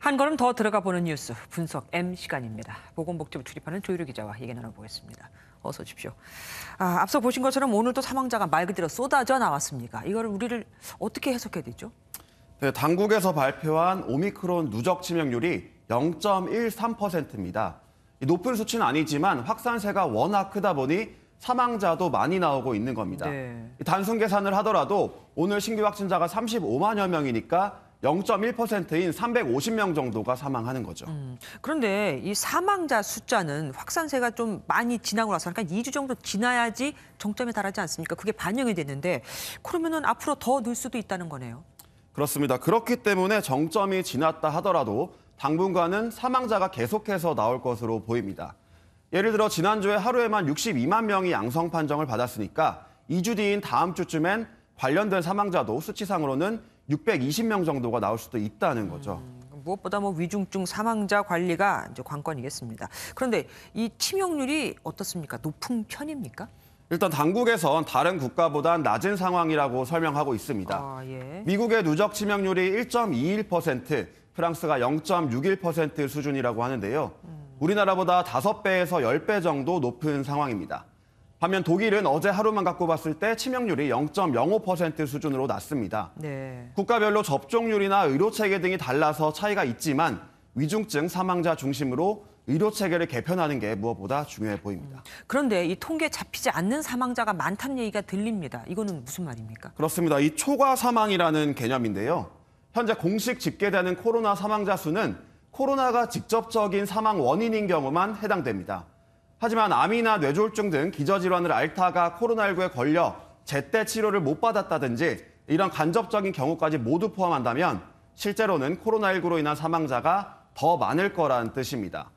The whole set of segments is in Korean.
한 걸음 더 들어가 보는 뉴스 분석 M 시간입니다. 보건복지부 출입하는 조유리 기자와 얘기 나눠보겠습니다. 어서 오십시오. 앞서 보신 것처럼 오늘도 사망자가 말 그대로 쏟아져 나왔습니다. 이걸 우리를 어떻게 해석해야 되죠? 네, 당국에서 발표한 오미크론 누적 치명률이 0.13%입니다. 높은 수치는 아니지만 확산세가 워낙 크다 보니 사망자도 많이 나오고 있는 겁니다. 네. 단순 계산을 하더라도 오늘 신규 확진자가 35만여 명이니까 0.1%인 350명 정도가 사망하는 거죠. 그런데 이 사망자 숫자는 확산세가 좀 많이 지나고 나서 그러니까 2주 정도 지나야지 정점에 달하지 않습니까? 그게 반영이 됐는데 그러면은 앞으로 더 늘 수도 있다는 거네요. 그렇습니다. 그렇기 때문에 정점이 지났다 하더라도 당분간은 사망자가 계속해서 나올 것으로 보입니다. 예를 들어 지난주에 하루에만 62만 명이 양성 판정을 받았으니까 2주 뒤인 다음 주쯤엔 관련된 사망자도 수치상으로는 620명 정도가 나올 수도 있다는 거죠. 무엇보다 위중증 사망자 관리가 이제 관건이겠습니다. 그런데 이 치명률이 어떻습니까? 높은 편입니까? 일단 당국에선 다른 국가보단 낮은 상황이라고 설명하고 있습니다. 예. 미국의 누적 치명률이 1.21%, 프랑스가 0.61% 수준이라고 하는데요. 우리나라보다 5배에서 10배 정도 높은 상황입니다. 반면 독일은 어제 하루만 갖고 봤을 때 치명률이 0.05% 수준으로 낮습니다. 네. 국가별로 접종률이나 의료체계 등이 달라서 차이가 있지만 위중증 사망자 중심으로 의료체계를 개편하는 게 무엇보다 중요해 보입니다. 그런데 이 통계에 잡히지 않는 사망자가 많다는 얘기가 들립니다. 이거는 무슨 말입니까? 그렇습니다. 이 초과 사망이라는 개념인데요. 현재 공식 집계되는 코로나 사망자 수는 코로나가 직접적인 사망 원인인 경우만 해당됩니다. 하지만 암이나 뇌졸중 등 기저질환을 앓다가 코로나19에 걸려 제때 치료를 못 받았다든지 이런 간접적인 경우까지 모두 포함한다면 실제로는 코로나19로 인한 사망자가 더 많을 거란 뜻입니다.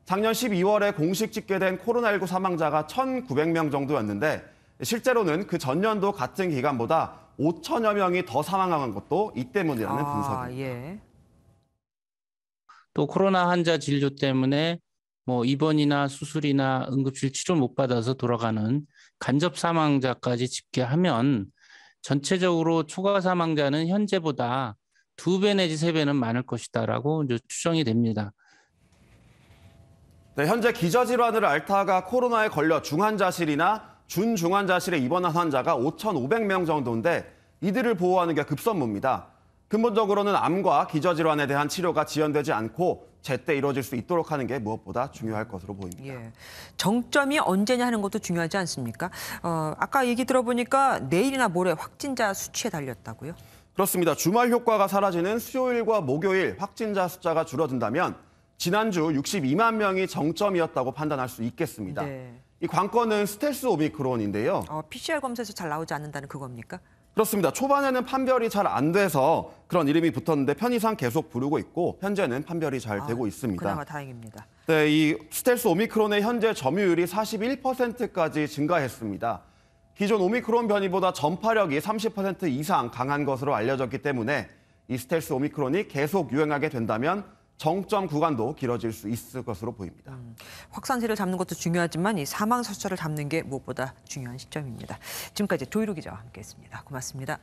작년 12월에 공식 집계된 코로나19 사망자가 1,900명 정도였는데 실제로는 그 전년도 같은 기간보다 5천여 명이 더 사망한 것도 이 때문이라는 분석입니다. 예. 또 코로나 환자 진료 때문에 입원이나 수술이나 응급실 치료 못 받아서 돌아가는 간접 사망자까지 집계하면 전체적으로 초과 사망자는 현재보다 2배 내지 3배는 많을 것이다라고 이제 추정이 됩니다. 네, 현재 기저질환을 앓다가 코로나에 걸려 중환자실이나 준중환자실에 입원한 환자가 5,500명 정도인데 이들을 보호하는 게 급선무입니다. 근본적으로는 암과 기저질환에 대한 치료가 지연되지 않고 제때 이루어질 수 있도록 하는 게 무엇보다 중요할 것으로 보입니다. 예. 정점이 언제냐 하는 것도 중요하지 않습니까? 아까 얘기 들어보니까 내일이나 모레 확진자 수치에 달렸다고요? 그렇습니다. 주말 효과가 사라지는 수요일과 목요일 확진자 숫자가 줄어든다면 지난주 62만 명이 정점이었다고 판단할 수 있겠습니다. 네. 이 관건은 스텔스 오미크론인데요. PCR 검사에서 잘 나오지 않는다는 그겁니까? 그렇습니다. 초반에는 판별이 잘 안 돼서 그런 이름이 붙었는데 편의상 계속 부르고 있고 현재는 판별이 잘 되고 있습니다. 그나마 다행입니다. 네, 이 스텔스 오미크론의 현재 점유율이 41%까지 증가했습니다. 기존 오미크론 변이보다 전파력이 30% 이상 강한 것으로 알려졌기 때문에 이 스텔스 오미크론이 계속 유행하게 된다면 정점 구간도 길어질 수 있을 것으로 보입니다. 확산세를 잡는 것도 중요하지만 이 사망 숫자를 잡는 게 무엇보다 중요한 시점입니다. 지금까지 조유로 기자와 함께했습니다. 고맙습니다.